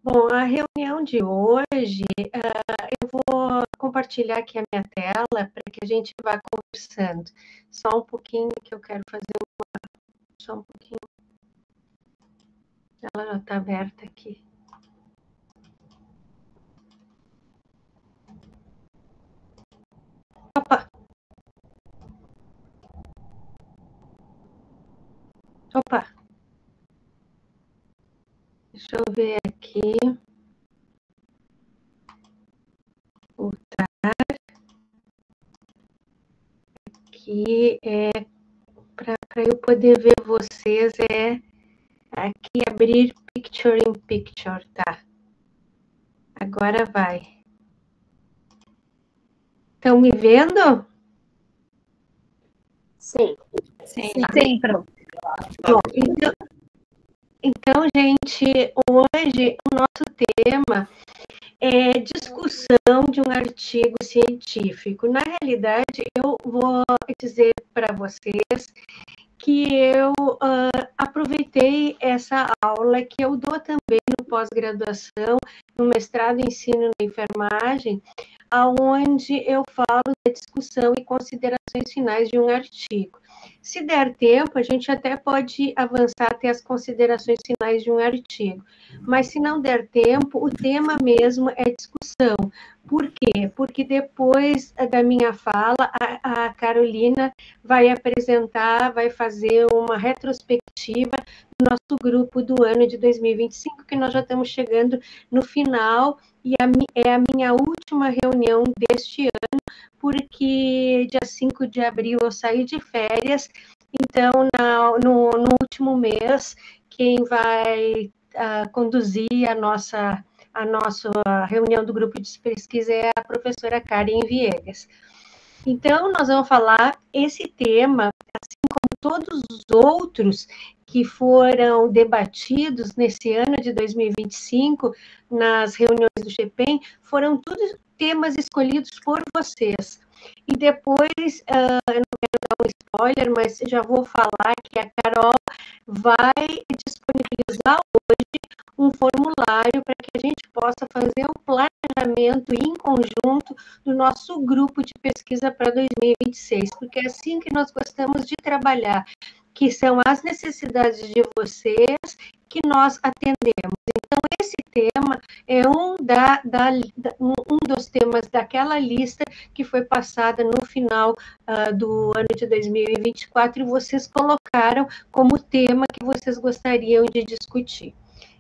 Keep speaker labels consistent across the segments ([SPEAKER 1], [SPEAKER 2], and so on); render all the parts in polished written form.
[SPEAKER 1] Bom, a reunião de hoje, eu vou compartilhar aqui a minha tela para que a gente vá conversando. Só um pouquinho que eu quero fazer só um pouquinho. Ela já está aberta aqui. Opa! Opa! Deixa eu ver aqui. Voltar. Aqui é para eu poder ver vocês, aqui abrir Picture in Picture, tá? Agora vai. Estão me vendo?
[SPEAKER 2] Sim.
[SPEAKER 3] Sim, pronto.
[SPEAKER 1] Bom, então, gente, hoje o nosso tema é discussão de um artigo científico. Na realidade, eu vou dizer para vocês que eu aproveitei essa aula que eu dou também no pós-graduação, no mestrado em ensino na enfermagem, aonde eu falo da discussão e considerações finais de um artigo. Se der tempo, a gente até pode avançar até as considerações finais de um artigo, mas se não der tempo, o tema mesmo é discussão. Por quê? Porque depois da minha fala, a Carolina vai apresentar, vai fazer uma retrospectiva do nosso grupo do ano de 2025, que nós já estamos chegando no final, e é a minha última reunião deste ano, porque dia 5 de abril eu saí de férias, então no último mês, quem vai conduzir a nossa reunião do grupo de pesquisa é a professora Karen Viegas. Então, nós vamos falar esse tema, assim como todos os outros que foram debatidos nesse ano de 2025, nas reuniões do GPEM, foram todos temas escolhidos por vocês. E depois, eu não quero dar um spoiler, mas já vou falar que a Carol vai disponibilizar hoje um formulário para que a gente possa fazer o planejamento em conjunto do nosso grupo de pesquisa para 2026, porque é assim que nós gostamos de trabalhar, que são as necessidades de vocês que nós atendemos. Então, esse tema é um dos temas daquela lista que foi passada no final do ano de 2024 e vocês colocaram como tema que vocês gostariam de discutir.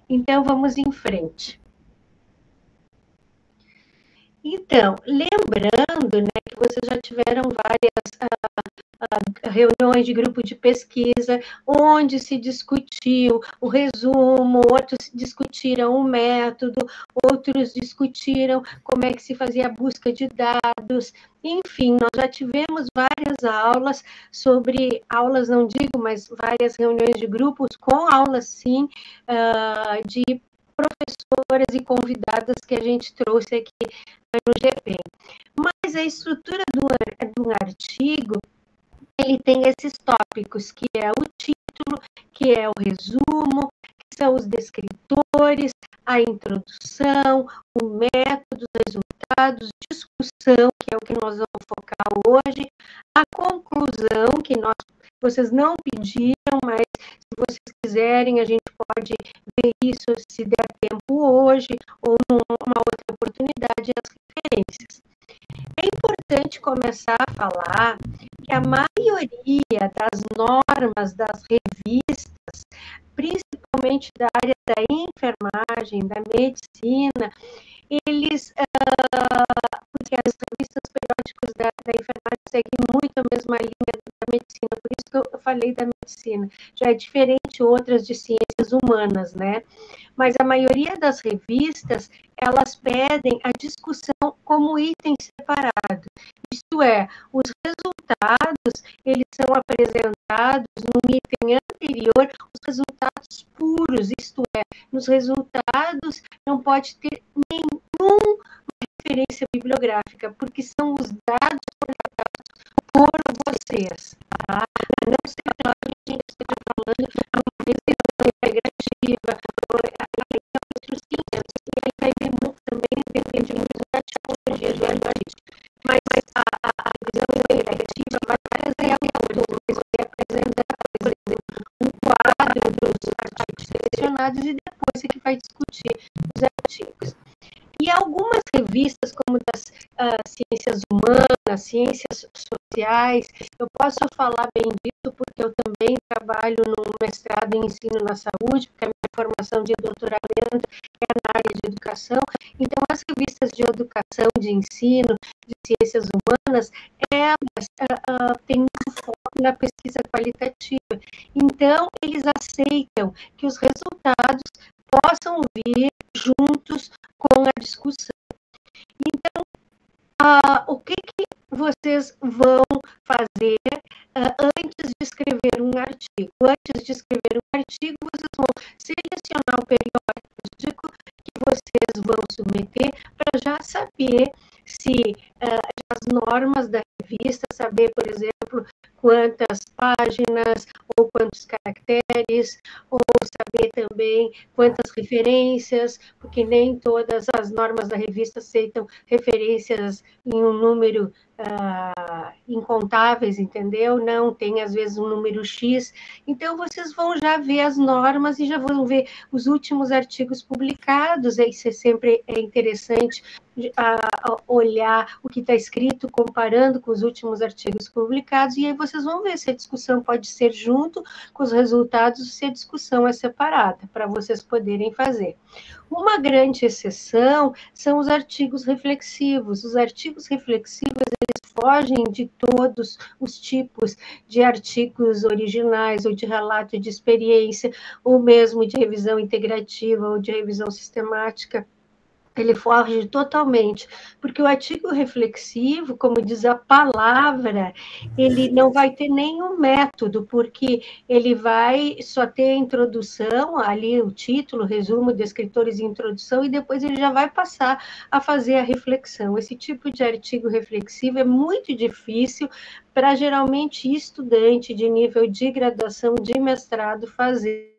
[SPEAKER 1] Então, vamos em frente. Então, lembrando, né, que vocês já tiveram várias reuniões de grupo de pesquisa, onde se discutiu o resumo, outros discutiram o método, outros discutiram como é que se fazia a busca de dados, enfim, nós já tivemos várias aulas sobre, aulas não digo, mas várias reuniões de grupos com aulas, sim, de professoras e convidadas que a gente trouxe aqui no GPEM. Mas a estrutura do artigo, ele tem esses tópicos, que é o título, que é o resumo, que são os descritores, a introdução, o método, os resultados, discussão, que é o que nós vamos focar hoje, a conclusão, que vocês não pediram, mas se vocês quiserem, a gente pode ver isso se der tempo hoje, ou numa outra oportunidade, as referências. É importante começar a falar que a maioria das normas das revistas, principalmente da área da enfermagem, da medicina, eles, porque as revistas periódicas da enfermagem seguem muito a mesma linha da medicina, por isso que eu falei da medicina, já é diferente outras de ciências humanas, né? Mas a maioria das revistas, elas pedem a discussão como item separado. Isto é, os resultados, eles são apresentados no item anterior, os resultados puros, isto é, nos resultados não pode ter nenhuma referência bibliográfica, porque são os dados coletados por vocês, tá? A não ser que a gente esteja falando de uma revisão integrativa, sim, resultados e depois é que vai discutir os artigos. E algumas revistas, como das ciências humanas, ciências sociais, eu posso falar bem disso porque eu também trabalho no mestrado em ensino na saúde, porque a minha formação de doutoramento é na área de educação. Então, as revistas de educação, de ensino, de ciências humanas, elas têm um foco na pesquisa qualitativa. Então, eles aceitam que os resultados possam vir juntos com a discussão. Então, o que vocês vão fazer antes de escrever um artigo? Antes de escrever um artigo, vocês vão selecionar o periódico que vocês vão submeter para já saber se as normas da revista, saber, por exemplo, quantas páginas ou quantos caracteres, ou saber também quantas referências, porque nem todas as normas da revista aceitam referências em um número incontáveis, entendeu? Não, tem às vezes um número X. Então, vocês vão já ver as normas e já vão ver os últimos artigos publicados. Isso sempre é interessante olhar o que está escrito, comparando com os últimos artigos publicados, e aí vocês vão ver se a discussão pode ser junto com os resultados ou se a discussão é separada, para vocês poderem fazer. Uma grande exceção são os artigos reflexivos. Os artigos reflexivos, eles fogem de todos os tipos de artigos originais, ou de relato de experiência, ou mesmo de revisão integrativa, ou de revisão sistemática. Ele foge totalmente, porque o artigo reflexivo, como diz a palavra, ele não vai ter nenhum método, porque ele vai só ter a introdução, ali o título, resumo, descritores e introdução, e depois ele já vai passar a fazer a reflexão. Esse tipo de artigo reflexivo é muito difícil para, geralmente, estudante de nível de graduação, de mestrado, fazer.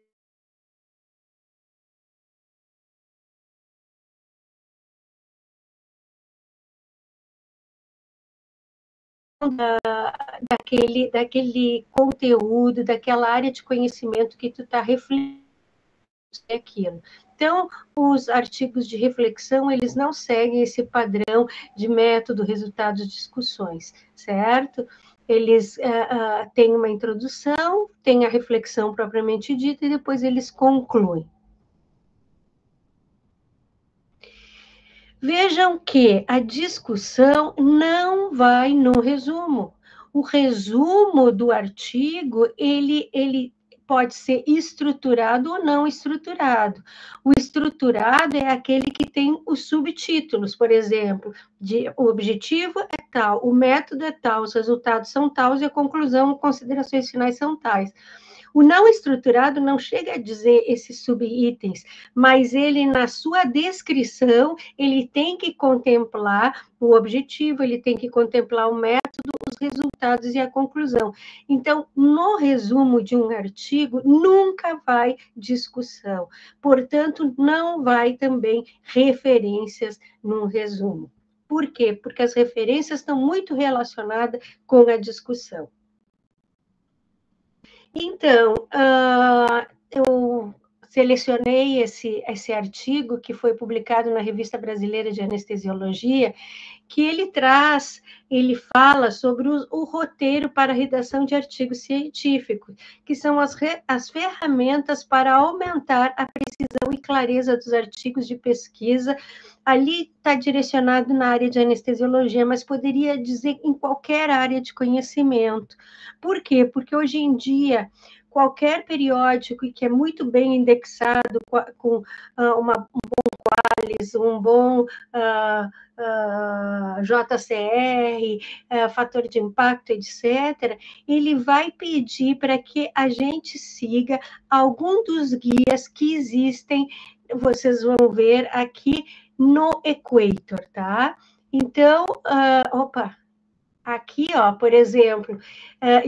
[SPEAKER 1] Daquele conteúdo, daquela área de conhecimento que tu está refletindo aquilo. Então, os artigos de reflexão, eles não seguem esse padrão de método, resultados, discussões, certo? Eles têm uma introdução, têm a reflexão propriamente dita, e depois eles concluem. Vejam que a discussão não vai no resumo. O resumo do artigo, ele pode ser estruturado ou não estruturado. O estruturado é aquele que tem os subtítulos, por exemplo, o objetivo é tal, o método é tal, os resultados são tais e a conclusão, considerações finais são tais. O não estruturado não chega a dizer esses subitens, mas ele, na sua descrição, ele tem que contemplar o objetivo, ele tem que contemplar o método, os resultados e a conclusão. Então, no resumo de um artigo, nunca vai discussão. Portanto, não vai também referências no resumo. Por quê? Porque as referências estão muito relacionadas com a discussão. Então, eu selecionei esse artigo que foi publicado na Revista Brasileira de Anestesiologia, que ele fala sobre o roteiro para a redação de artigos científicos, que são as ferramentas para aumentar a precisão e clareza dos artigos de pesquisa. Ali está direcionado na área de anestesiologia, mas poderia dizer em qualquer área de conhecimento. Por quê? Porque hoje em dia, qualquer periódico que é muito bem indexado, com um bom Qualis, um bom JCR, fator de impacto, etc., ele vai pedir para que a gente siga algum dos guias que existem, vocês vão ver aqui no Equator, tá? Então, aqui, ó, por exemplo,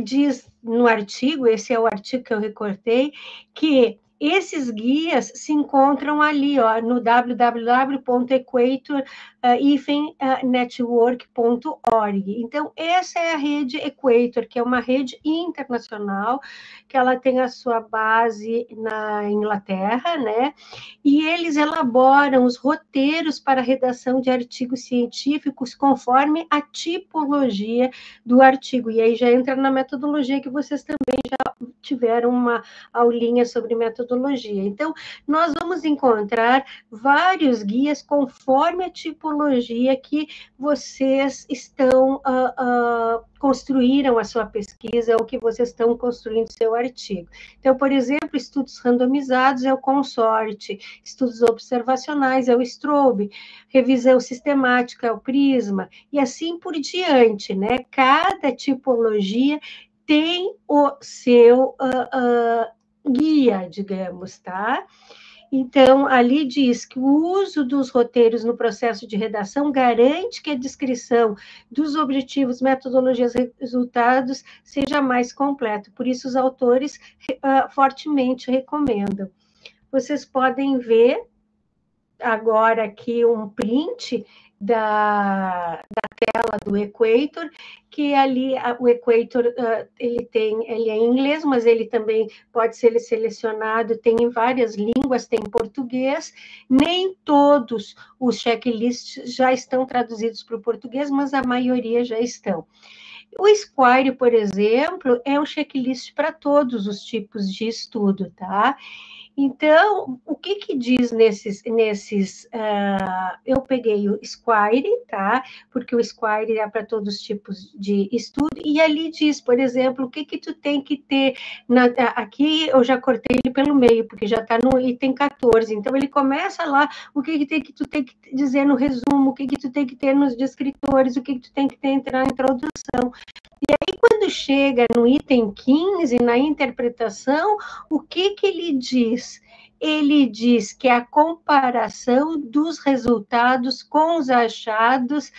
[SPEAKER 1] diz no artigo, esse é o artigo que eu recortei, que Esses guias se encontram ali, no www.equator-network.org. Então, essa é a rede Equator, que é uma rede internacional, que ela tem a sua base na Inglaterra, né? E eles elaboram os roteiros para a redação de artigos científicos conforme a tipologia do artigo. E aí já entra na metodologia que vocês também já tiveram uma aulinha sobre metodologia. Então, nós vamos encontrar vários guias conforme a tipologia que vocês estão construíram a sua pesquisa ou que vocês estão construindo seu artigo. Então, por exemplo, estudos randomizados é o Consorte, estudos observacionais é o Strobe, revisão sistemática é o Prisma, e assim por diante, né? Cada tipologia tem o seu guia, digamos, tá? Então, ali diz que o uso dos roteiros no processo de redação garante que a descrição dos objetivos, metodologias, resultados seja mais completa. Por isso, os autores fortemente recomendam. Vocês podem ver agora aqui um print da tela do Equator, que ali o Equator ele é em inglês, mas ele também pode ser selecionado, tem em várias línguas, tem em português. Nem todos os checklists já estão traduzidos para o português, mas a maioria já estão. O Squire, por exemplo, é um checklist para todos os tipos de estudo, tá? Então, o que diz nesses eu peguei o Squire, tá? Porque o Squire é para todos os tipos de estudo, e ali diz, por exemplo, o que tu tem que ter, aqui eu já cortei ele pelo meio, porque já está no item 14, então ele começa lá, o que tu tem que dizer no resumo, o que tu tem que ter nos descritores, o que tu tem que ter na introdução. E aí, quando chega no item 15, na interpretação, o que ele diz? Ele diz que é a comparação dos resultados com os achados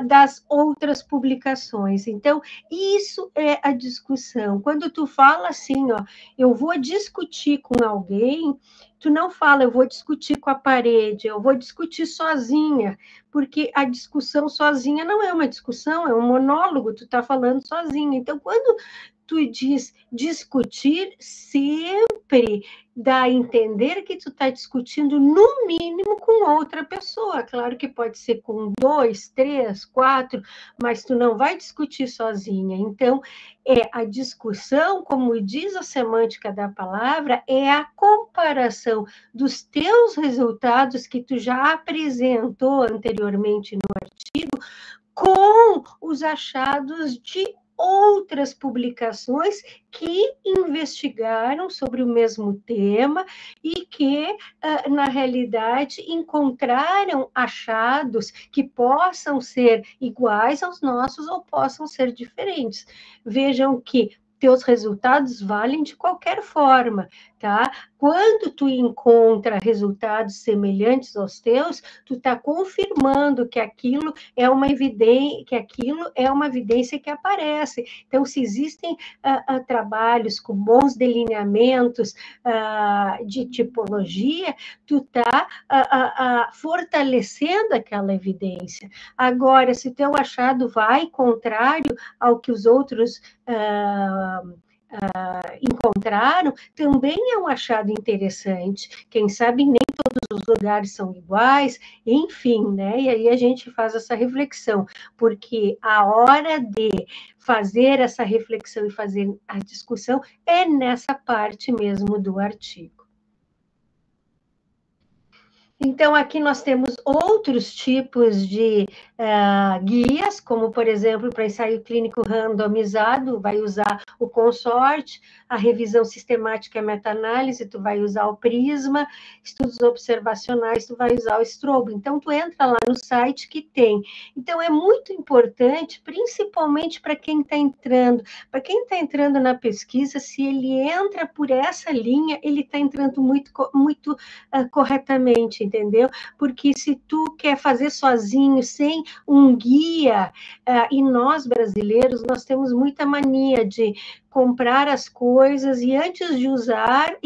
[SPEAKER 1] das outras publicações. Então, isso é a discussão. Quando tu fala assim, eu vou discutir com alguém, tu não fala, eu vou discutir com a parede, eu vou discutir sozinha, porque a discussão sozinha não é uma discussão, é um monólogo, tu está falando sozinha. Então, quando tu diz discutir, sempre dá a entender que tu está discutindo, no mínimo, com outra pessoa. Claro que pode ser com 2, 3, 4, mas tu não vai discutir sozinha. Então, a discussão, como diz a semântica da palavra, é a comparação dos teus resultados que tu já apresentou anteriormente no artigo com os achados de outras publicações que investigaram sobre o mesmo tema e que, na realidade, encontraram achados que possam ser iguais aos nossos ou possam ser diferentes. Vejam que teus resultados valem de qualquer forma, tá? Quando tu encontra resultados semelhantes aos teus, tu está confirmando que aquilo é uma evidência, que aparece. Então, se existem trabalhos com bons delineamentos de tipologia, tu está fortalecendo aquela evidência. Agora, se teu achado vai contrário ao que os outros encontraram, também é um achado interessante. Quem sabe nem todos os lugares são iguais, enfim, né? E aí a gente faz essa reflexão, porque a hora de fazer essa reflexão e fazer a discussão é nessa parte mesmo do artigo. Então, aqui nós temos outros tipos de guias, como, por exemplo, para ensaio clínico randomizado, vai usar o Consorte, a revisão sistemática e meta-análise, tu vai usar o Prisma, estudos observacionais, tu vai usar o Strobe. Então, tu entra lá no site que tem. Então, é muito importante, principalmente para quem está entrando na pesquisa, se ele entra por essa linha, ele está entrando muito corretamente. entendeu? Porque se tu quer fazer sozinho, sem um guia, e nós brasileiros, nós temos muita mania de comprar as coisas e antes de usar,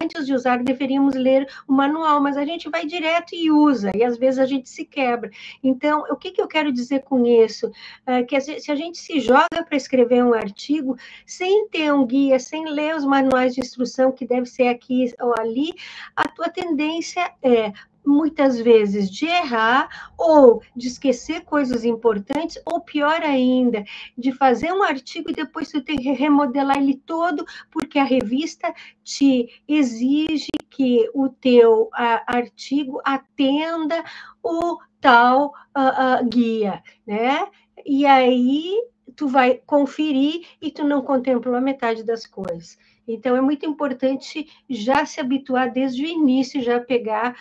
[SPEAKER 1] antes de usar, deveríamos ler o manual, mas a gente vai direto e usa, e às vezes a gente se quebra. Então, o que eu quero dizer com isso? Que se a gente se joga para escrever um artigo, sem ter um guia, sem ler os manuais de instrução, que deve ser aqui ou ali, a tua tendência é, muitas vezes, de errar, ou de esquecer coisas importantes, ou pior ainda, de fazer um artigo e depois tu tem que remodelar ele todo, porque a revista te exige que o teu artigo atenda o tal guia, né? E aí tu vai conferir e tu não contempla a metade das coisas. Então, é muito importante já se habituar desde o início, já pegar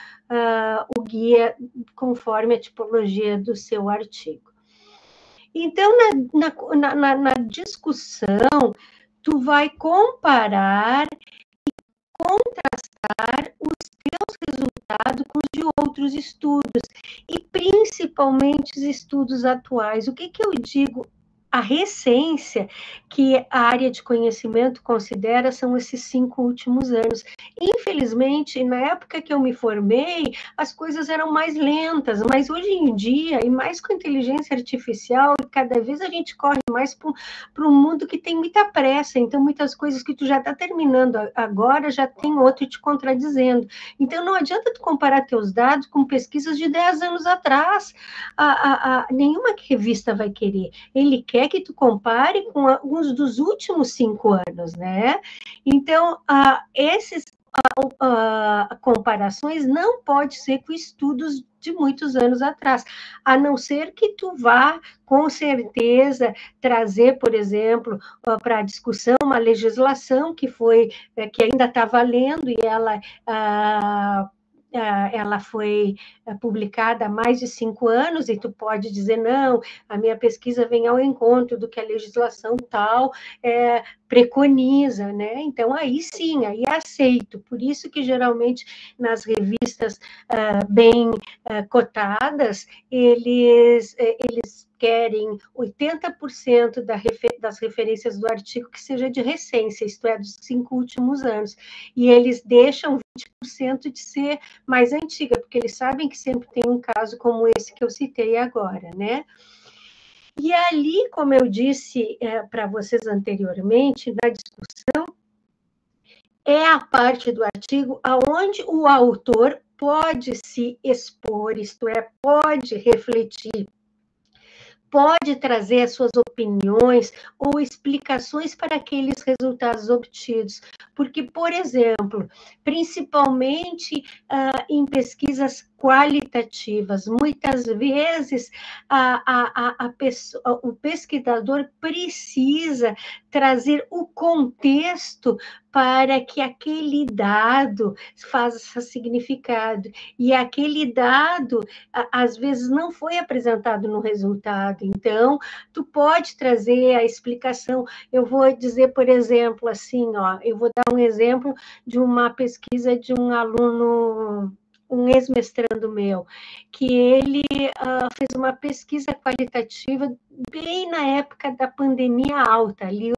[SPEAKER 1] o guia conforme a tipologia do seu artigo. Então, na discussão, tu vai comparar contrastar os teus resultados com os de outros estudos, e principalmente os estudos atuais. O que eu digo? A recência que a área de conhecimento considera são esses 5 últimos anos. Infelizmente, na época que eu me formei, as coisas eram mais lentas, mas hoje em dia, e mais com a inteligência artificial, cada vez a gente corre mais para um mundo que tem muita pressa, então muitas coisas que tu já está terminando agora, já tem outro te contradizendo. Então não adianta tu comparar teus dados com pesquisas de 10 anos atrás, nenhuma revista vai querer. Ele quer que tu compare com alguns dos últimos 5 anos, né? Então, esses comparações não pode ser com estudos de muitos anos atrás, a não ser que tu vá, com certeza, trazer, por exemplo, para a discussão uma legislação que ainda está valendo e ela foi publicada há mais de 5 anos, e tu pode dizer, não, a minha pesquisa vem ao encontro do que a legislação tal preconiza, né? Então, aí sim, aí aceito. Por isso que, geralmente, nas revistas bem cotadas, eles querem 80% das referências do artigo que seja de recência, isto é, dos 5 últimos anos, e eles deixam 20% de ser mais antiga, porque eles sabem que sempre tem um caso como esse que eu citei agora, né? E ali, como eu disse para vocês anteriormente, na discussão, é a parte do artigo onde o autor pode se expor, isto é, pode refletir, pode trazer as suas opiniões ou explicações para aqueles resultados obtidos. Porque, por exemplo, principalmente em pesquisas qualitativas, muitas vezes o pesquisador precisa trazer o contexto para que aquele dado faça significado. E aquele dado, às vezes, não foi apresentado no resultado. Então, tu pode trazer a explicação. Eu vou dizer, por exemplo, assim, eu vou dar um exemplo de uma pesquisa de um aluno, um ex-mestrando meu, que ele fez uma pesquisa qualitativa bem na época da pandemia alta, ali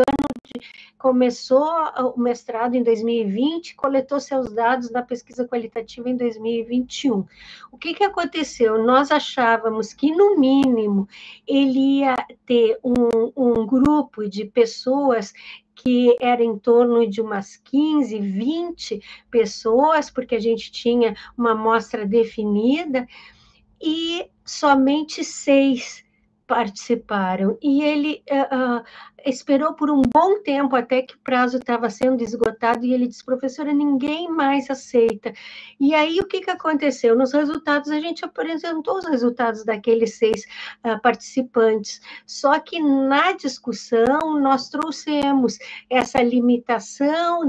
[SPEAKER 1] começou o mestrado em 2020, coletou seus dados da pesquisa qualitativa em 2021. O que aconteceu? Nós achávamos que, no mínimo, ele ia ter um grupo de pessoas que era em torno de umas 15, 20 pessoas, porque a gente tinha uma amostra definida, e somente 6 participaram. E ele esperou por um bom tempo, até que o prazo estava sendo esgotado, e ele disse, professora, ninguém mais aceita. E aí, o que aconteceu? Nos resultados, a gente apresentou os resultados daqueles 6 participantes, só que na discussão nós trouxemos essa limitação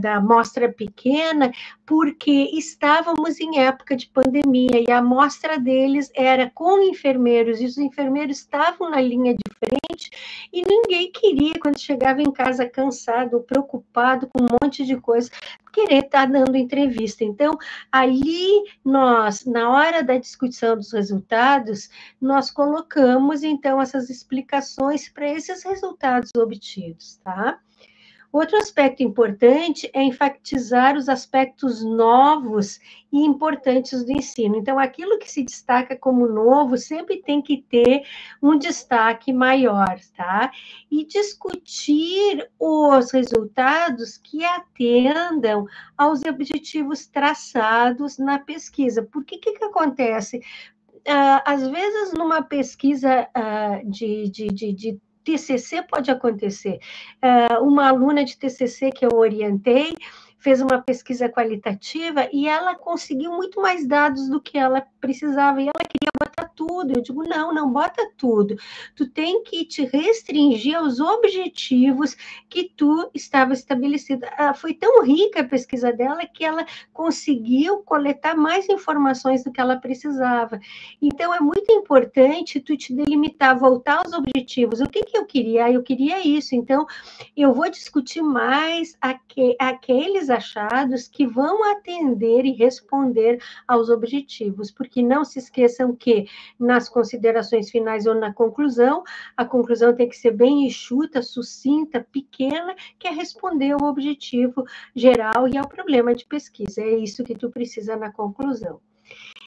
[SPEAKER 1] da amostra pequena, porque estávamos em época de pandemia, e a amostra deles era com enfermeiros, e os enfermeiros estavam na linha de frente, e ninguém queria, quando chegava em casa cansado, preocupado com um monte de coisa, querer estar dando entrevista. Então, ali nós, na hora da discussão dos resultados, nós colocamos, então, essas explicações para esses resultados obtidos, tá? Outro aspecto importante é enfatizar os aspectos novos e importantes do ensino. Então, aquilo que se destaca como novo sempre tem que ter um destaque maior, tá? E discutir os resultados que atendam aos objetivos traçados na pesquisa. Porque que acontece? Às vezes, numa pesquisa de TCC pode acontecer. Uma aluna de TCC que eu orientei fez uma pesquisa qualitativa e ela conseguiu muito mais dados do que ela precisava, e ela queria botar tudo. Eu digo, não bota tudo. Tu tem que te restringir aos objetivos que tu estava estabelecida. Foi tão rica a pesquisa dela que ela conseguiu coletar mais informações do que ela precisava. Então, é muito importante tu te delimitar, voltar aos objetivos. O que eu queria? Eu queria isso. Então, eu vou discutir mais aqueles achados que vão atender e responder aos objetivos, porque não se esqueçam que nas considerações finais ou na conclusão, a conclusão tem que ser bem enxuta, sucinta, pequena, que é responder ao objetivo geral e ao problema de pesquisa. É isso que tu precisa na conclusão.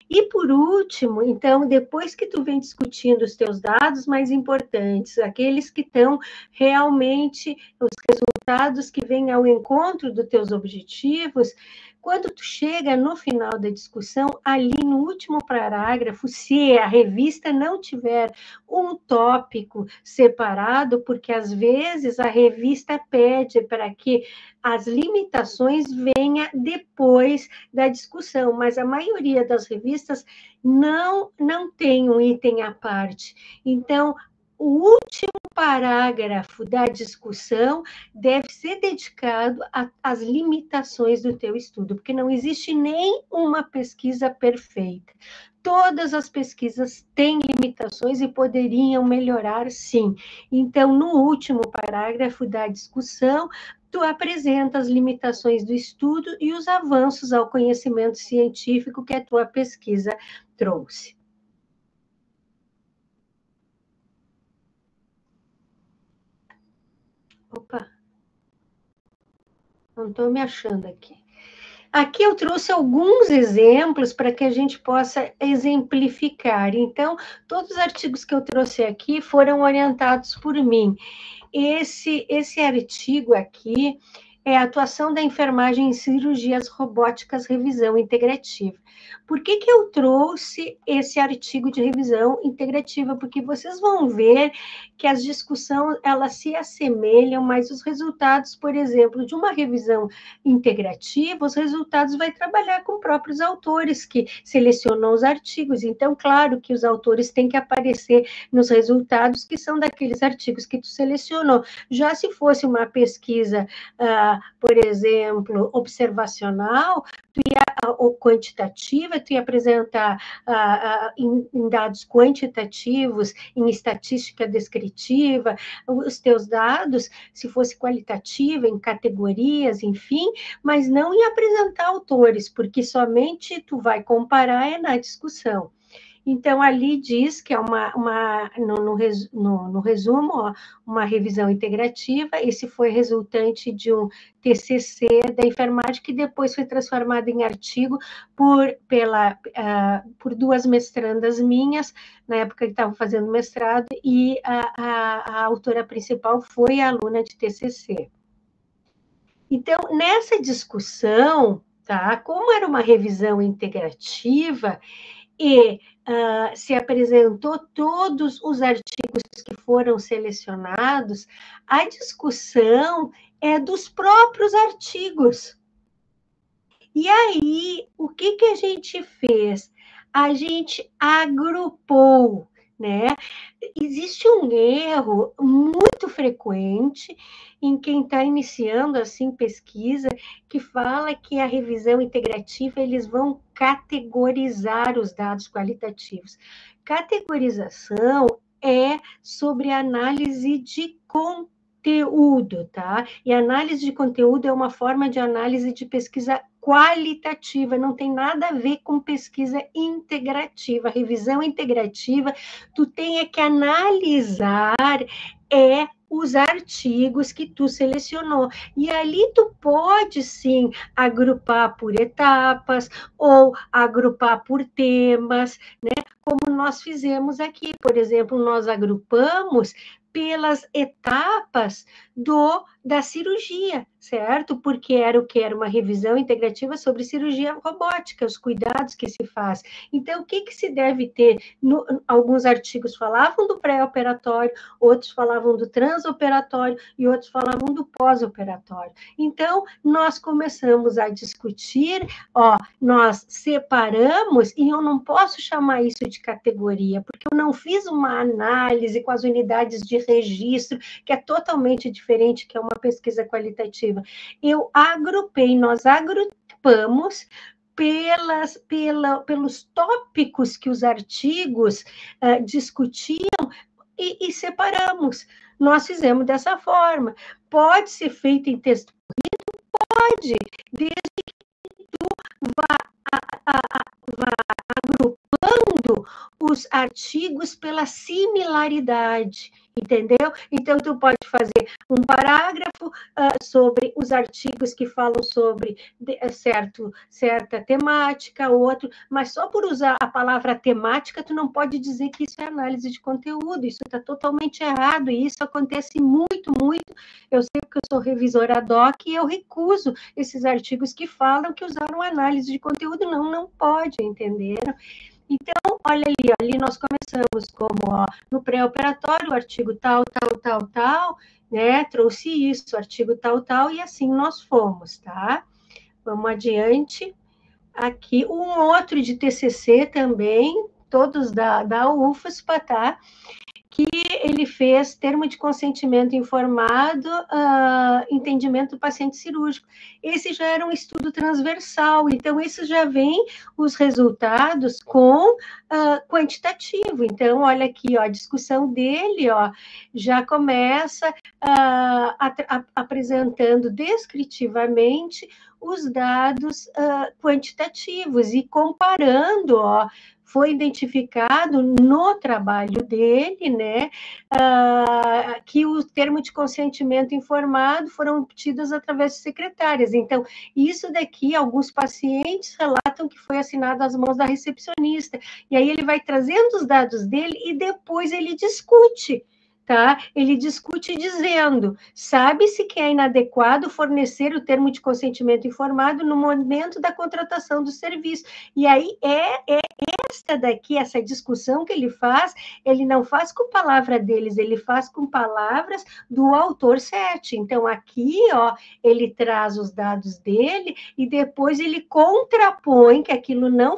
[SPEAKER 1] E, por último, então, depois que tu vem discutindo os teus dados mais importantes, aqueles que estão realmente, os resultados que vêm ao encontro dos teus objetivos, quando tu chega no final da discussão, ali no último parágrafo, se a revista não tiver um tópico separado, porque às vezes a revista pede para que as limitações venham depois da discussão, mas a maioria das revistas não tem um item à parte. Então, o último parágrafo da discussão deve ser dedicado às limitações do teu estudo, porque não existe nem uma pesquisa perfeita. Todas as pesquisas têm limitações e poderiam melhorar, sim. Então, no último parágrafo da discussão, tu apresenta as limitações do estudo e os avanços ao conhecimento científico que a tua pesquisa trouxe. Opa, não estou me achando aqui. Aqui eu trouxe alguns exemplos para que a gente possa exemplificar. Então, todos os artigos que eu trouxe aqui foram orientados por mim. Esse artigo aqui é a atuação da enfermagem em cirurgias robóticas, revisão integrativa. Por que eu trouxe esse artigo de revisão integrativa? Porque vocês vão ver que as discussões, elas se assemelham, mas os resultados, por exemplo, de uma revisão integrativa, os resultados vai trabalhar com próprios autores que selecionam os artigos. Então, claro que os autores têm que aparecer nos resultados que são daqueles artigos que tu selecionou. Já se fosse uma pesquisa, por exemplo, observacional, ou quantitativa, tu ia apresentar em dados quantitativos, em estatística descritiva, os teus dados, se fosse qualitativa, em categorias, enfim, mas não ia apresentar autores, porque somente tu vai comparar na discussão. Então, ali diz que é no resumo, ó, uma revisão integrativa. Esse foi resultante de um TCC da enfermagem, que depois foi transformado em artigo por duas mestrandas minhas, na época que estavam fazendo mestrado, e a autora principal foi a aluna de TCC. Então, nessa discussão, tá, como era uma revisão integrativa, e se apresentou todos os artigos que foram selecionados, a discussão é dos próprios artigos. E aí, o que a gente fez? A gente agrupou, né? existe um erro muito frequente em quem está iniciando assim pesquisa, que fala que a revisão integrativa eles vão categorizar os dados qualitativos. Categorização é sobre análise de conteúdo, tá? E análise de conteúdo é uma forma de análise de pesquisa qualitativa, não tem nada a ver com pesquisa integrativa. Revisão integrativa, tu tem que analisar os artigos que tu selecionou. E ali tu pode, sim, agrupar por etapas ou agrupar por temas, né? Como nós fizemos aqui. Por exemplo, nós agrupamos pelas etapas da cirurgia, certo? Porque era o que? Era uma revisão integrativa sobre cirurgia robótica, os cuidados que se faz. Então, o que se deve ter? Alguns artigos falavam do pré-operatório, outros falavam do transoperatório e outros falavam do pós-operatório. Então, nós começamos a discutir, nós separamos, e eu não posso chamar isso de categoria, porque eu não fiz uma análise com as unidades de registro, que é totalmente diferente, que é uma pesquisa qualitativa. Nós agrupamos pelos tópicos que os artigos discutiam e separamos. Nós fizemos dessa forma. Pode ser feito em texto corrido? Pode, desde que tu vá agrupando os artigos pela similaridade, entendeu? Então, tu pode fazer um parágrafo sobre os artigos que falam sobre certa temática, outro, mas só por usar a palavra temática, tu não pode dizer que isso é análise de conteúdo, isso está totalmente errado, e isso acontece muito, muito. Eu sei que eu sou revisora ad hoc e eu recuso esses artigos que falam que usaram análise de conteúdo, não pode, entenderam? Então, olha ali nós começamos como, no pré-operatório, o artigo tal, né, trouxe isso, artigo tal, e assim nós fomos, tá? Vamos adiante. Aqui, um outro de TCC também, todos da UFSPA, tá? Que ele fez termo de consentimento informado, entendimento do paciente cirúrgico. Esse já era um estudo transversal, então esse já vem os resultados com quantitativo. Então, olha aqui, a discussão dele, já começa apresentando descritivamente os dados quantitativos e comparando, foi identificado no trabalho dele, né, que o termo de consentimento informado foram obtidos através de secretárias. Então, isso daqui, alguns pacientes relatam que foi assinado às mãos da recepcionista. E aí ele vai trazendo os dados dele e depois ele discute. Tá? Ele discute dizendo, sabe-se que é inadequado fornecer o termo de consentimento informado no momento da contratação do serviço. E aí essa discussão que ele faz, ele não faz com palavra deles, ele faz com palavras do autor 7. Então, aqui, ele traz os dados dele e depois ele contrapõe que aquilo não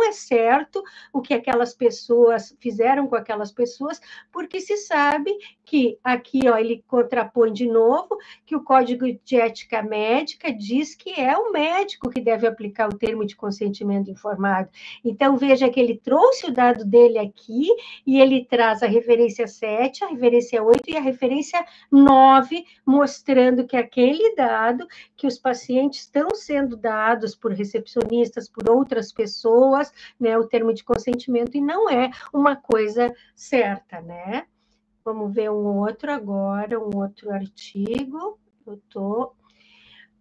[SPEAKER 1] é certo, o que aquelas pessoas fizeram com aquelas pessoas, porque se sabe que aqui, ele contrapõe de novo que o Código de Ética Médica diz que é o médico que deve aplicar o termo de consentimento informado. Então, veja que ele trouxe o dado dele aqui e ele traz a referência 7, a referência 8 e a referência 9, mostrando que aquele dado, que os pacientes estão sendo dados por recepcionistas, por outras pessoas, né, o termo de consentimento, e não é uma coisa certa, né? Vamos ver um outro agora, um outro artigo.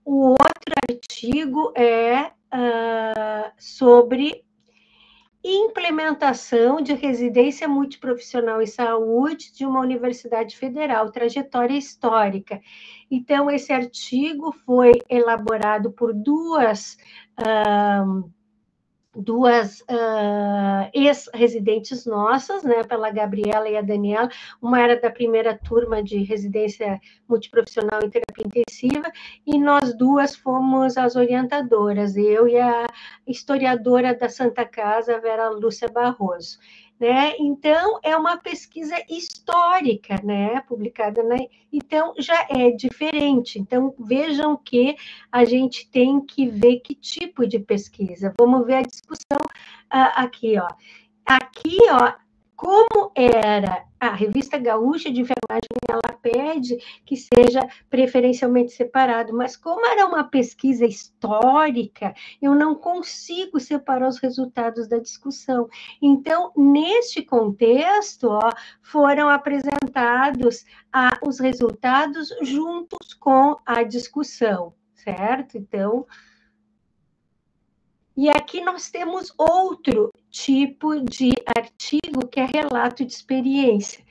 [SPEAKER 1] O outro artigo é sobre implementação de residência multiprofissional em saúde de uma universidade federal, trajetória histórica. Então, esse artigo foi elaborado por duas ex-residentes nossas, né, pela Gabriela e a Daniela. Uma era da primeira turma de residência multiprofissional em terapia intensiva, e nós duas fomos as orientadoras, eu e a historiadora da Santa Casa, Vera Lúcia Barroso. né? Então, é uma pesquisa histórica, né? Publicada, né? Então, já é diferente. Então, vejam que a gente tem que ver que tipo de pesquisa. Vamos ver a discussão aqui, ó. Aqui, ó, como era a Revista Gaúcha de Enfermagem, ela pede que seja preferencialmente separado, mas como era uma pesquisa histórica, eu não consigo separar os resultados da discussão. Então, neste contexto, ó, foram apresentados os resultados juntos com a discussão, certo? Então, e aqui nós temos outro tipo de artigo, que é relato de experiência.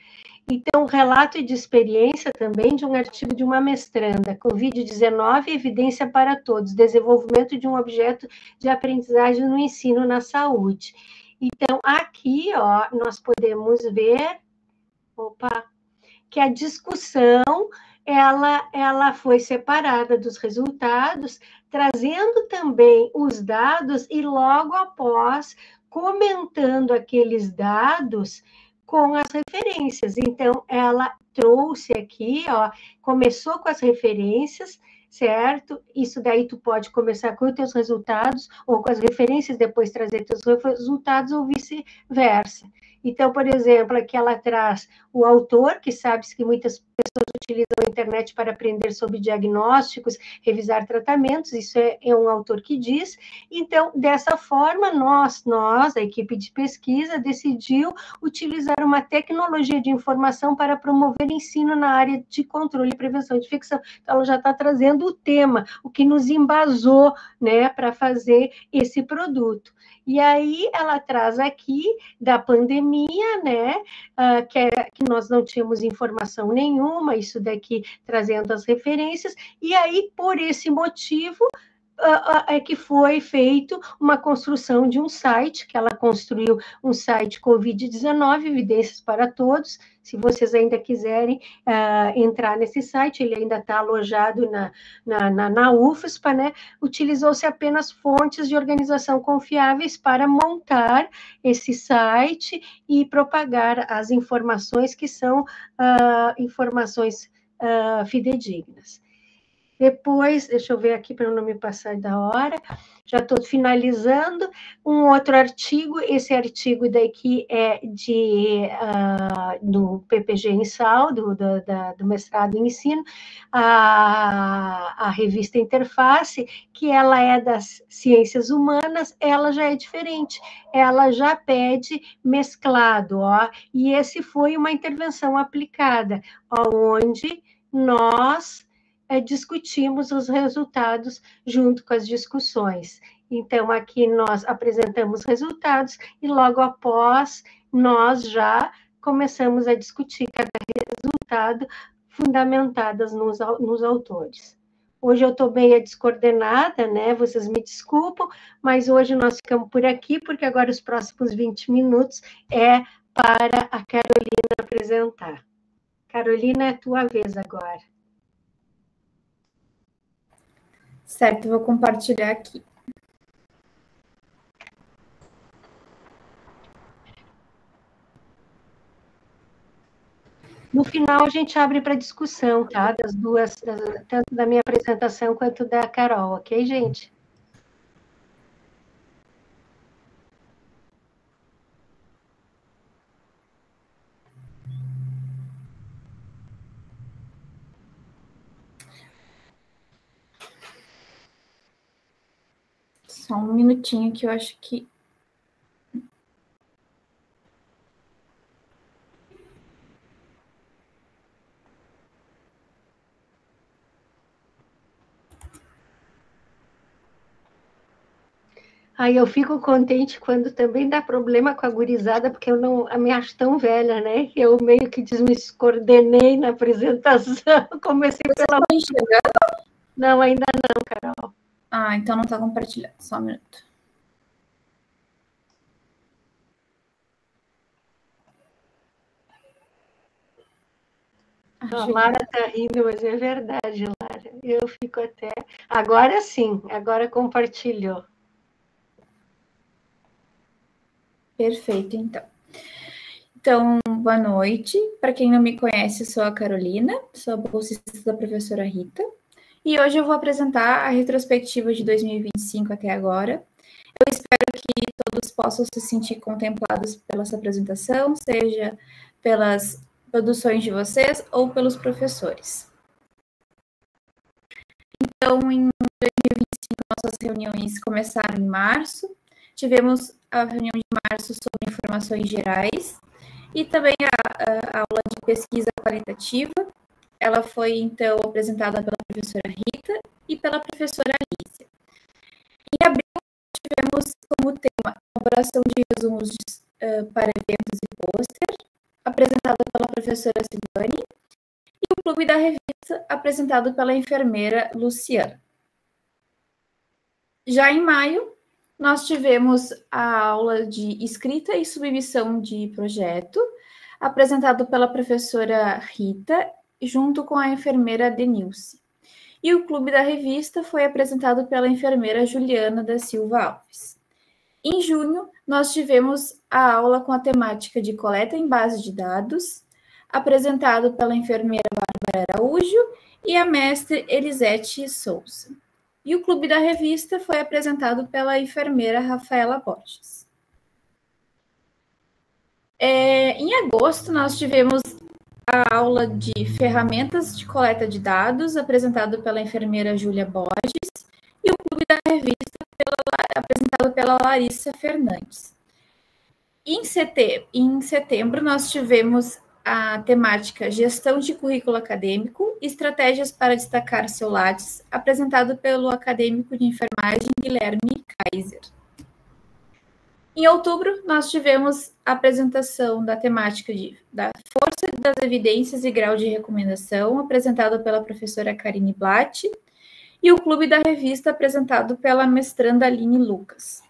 [SPEAKER 1] Então, relato de experiência também de um artigo de uma mestranda, Covid-19, evidência para todos, desenvolvimento de um objeto de aprendizagem no ensino na saúde. Então, aqui, ó, nós podemos ver, que a discussão, ela foi separada dos resultados, trazendo também os dados e logo após comentando aqueles dados com as referências. Então, ela trouxe aqui, ó, começou com as referências, certo? Isso daí tu pode começar com os teus resultados, ou com as referências, depois trazer teus resultados, ou vice-versa. Então, por exemplo, aqui ela traz o autor, que sabe-se que muitas pessoas utilizam a internet para aprender sobre diagnósticos, revisar tratamentos, isso é um autor que diz. Então, dessa forma, nós, a equipe de pesquisa, decidiu utilizar uma tecnologia de informação para promover ensino na área de controle e prevenção de infecção. Então, ela já está trazendo o tema, o que nos embasou, né, para fazer esse produto. E aí, ela traz aqui da pandemia, né, que nós não tínhamos informação nenhuma, isso daqui trazendo as referências, e aí, por esse motivo, é que foi feito uma construção de um site, que ela construiu um site Covid-19, Evidências para Todos. Se vocês ainda quiserem entrar nesse site, ele ainda está alojado na UFSPA, né? Utilizou-se apenas fontes de organização confiáveis para montar esse site e propagar as informações que são informações fidedignas. Depois, deixa eu ver aqui para não me passar da hora, já estou finalizando, um outro artigo, esse artigo daqui é do PPG em Sal, do mestrado em ensino, a revista Interface, que ela é das ciências humanas, ela já é diferente, ela já pede mesclado, ó, e esse foi uma intervenção aplicada, onde nós discutimos os resultados junto com as discussões. Então, aqui nós apresentamos resultados e logo após nós já começamos a discutir cada resultado fundamentadas nos autores. Hoje eu estou meio descoordenada, né? Vocês me desculpam, mas hoje nós ficamos por aqui, porque agora os próximos 20 minutos é para a Carolina apresentar. Carolina, é a tua vez agora.
[SPEAKER 3] Certo, vou compartilhar aqui.
[SPEAKER 1] No final, a gente abre para discussão, tá? Das duas, tanto da minha apresentação quanto da Carol, ok, gente?
[SPEAKER 3] Só um minutinho que eu acho que...
[SPEAKER 1] Aí eu fico contente quando também dá problema com a gurizada, porque eu me acho tão velha, né? Eu meio que descoordenei na apresentação. Comecei pela... Não, ainda não, Carol.
[SPEAKER 3] Ah, então não está compartilhando. Só um minuto.
[SPEAKER 1] A Lara está rindo, mas é verdade, Lara. Eu fico até... Agora sim, agora compartilhou.
[SPEAKER 3] Perfeito, então. Então, boa noite. Para quem não me conhece, sou a Carolina, sou a bolsista da professora Rita. E hoje eu vou apresentar a retrospectiva de 2025 até agora. Eu espero que todos possam se sentir contemplados pela essa apresentação, seja pelas produções de vocês ou pelos professores. Então, em 2025, nossas reuniões começaram em março. Tivemos a reunião de março sobre informações gerais e também a aula de pesquisa qualitativa. Ela foi, então, apresentada pela professora Rita e pela professora Alicia. Em abril, tivemos como tema elaboração de resumos para eventos e pôster, apresentada pela professora Silvane, e o Clube da Revista, apresentado pela enfermeira Luciana. Já em maio, nós tivemos a aula de escrita e submissão de projeto, apresentado pela professora Rita, junto com a enfermeira Denilce. E o Clube da Revista foi apresentado pela enfermeira Juliana da Silva Alves. Em junho, nós tivemos a aula com a temática de coleta em base de dados, apresentado pela enfermeira Bárbara Araújo e a mestre Elisete Souza. E o Clube da Revista foi apresentado pela enfermeira Rafaela Borges. Em agosto, nós tivemos a aula de ferramentas de coleta de dados, apresentado pela enfermeira Júlia Borges, e o Clube da Revista, apresentado pela Larissa Fernandes. Em setembro, nós tivemos a temática Gestão de Currículo Acadêmico, Estratégias para Destacar seu Lattes, apresentado pelo acadêmico de enfermagem Guilherme Kaiser. Em outubro, nós tivemos a apresentação da temática da força das evidências e grau de recomendação, apresentado pela professora Karine Blatt, e o Clube da Revista, apresentado pela mestranda Aline Lucas.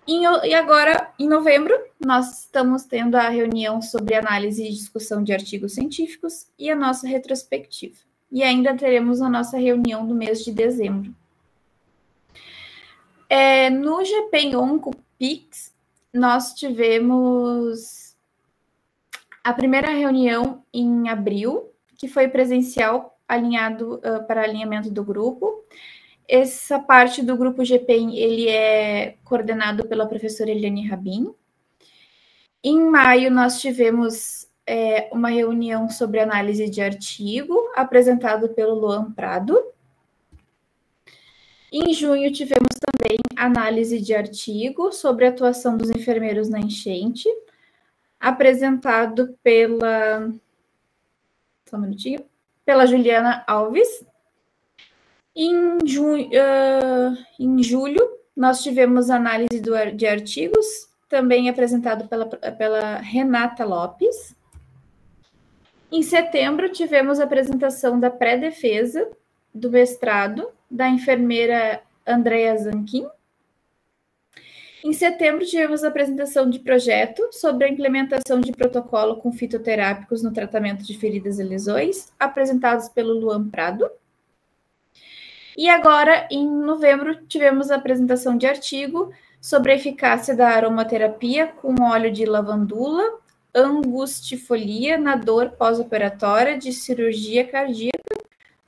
[SPEAKER 3] E agora, em novembro, nós estamos tendo a reunião sobre análise e discussão de artigos científicos e a nossa retrospectiva. E ainda teremos a nossa reunião do mês de dezembro. No GP Onco Pix, nós tivemos a primeira reunião em abril, que foi presencial, alinhado para alinhamento do grupo. Essa parte do grupo GPEM, ele é coordenado pela professora Eliane Rabin. Em maio, nós tivemos uma reunião sobre análise de artigo, apresentado pelo Luan Prado. Em junho, tivemos também análise de artigo sobre a atuação dos enfermeiros na enchente, apresentado pela... Só um minutinho. Pela Juliana Alves. Em julho, nós tivemos análise de artigos, também apresentado pela Renata Lopes. Em setembro, tivemos a apresentação da pré-defesa do mestrado, da enfermeira Andrea Zanquim. Em setembro, tivemos a apresentação de projeto sobre a implementação de protocolo com fitoterápicos no tratamento de feridas e lesões, apresentados pelo Luan Prado. E agora, em novembro, tivemos a apresentação de artigo sobre a eficácia da aromaterapia com óleo de lavandula, angustifolia na dor pós-operatória de cirurgia cardíaca,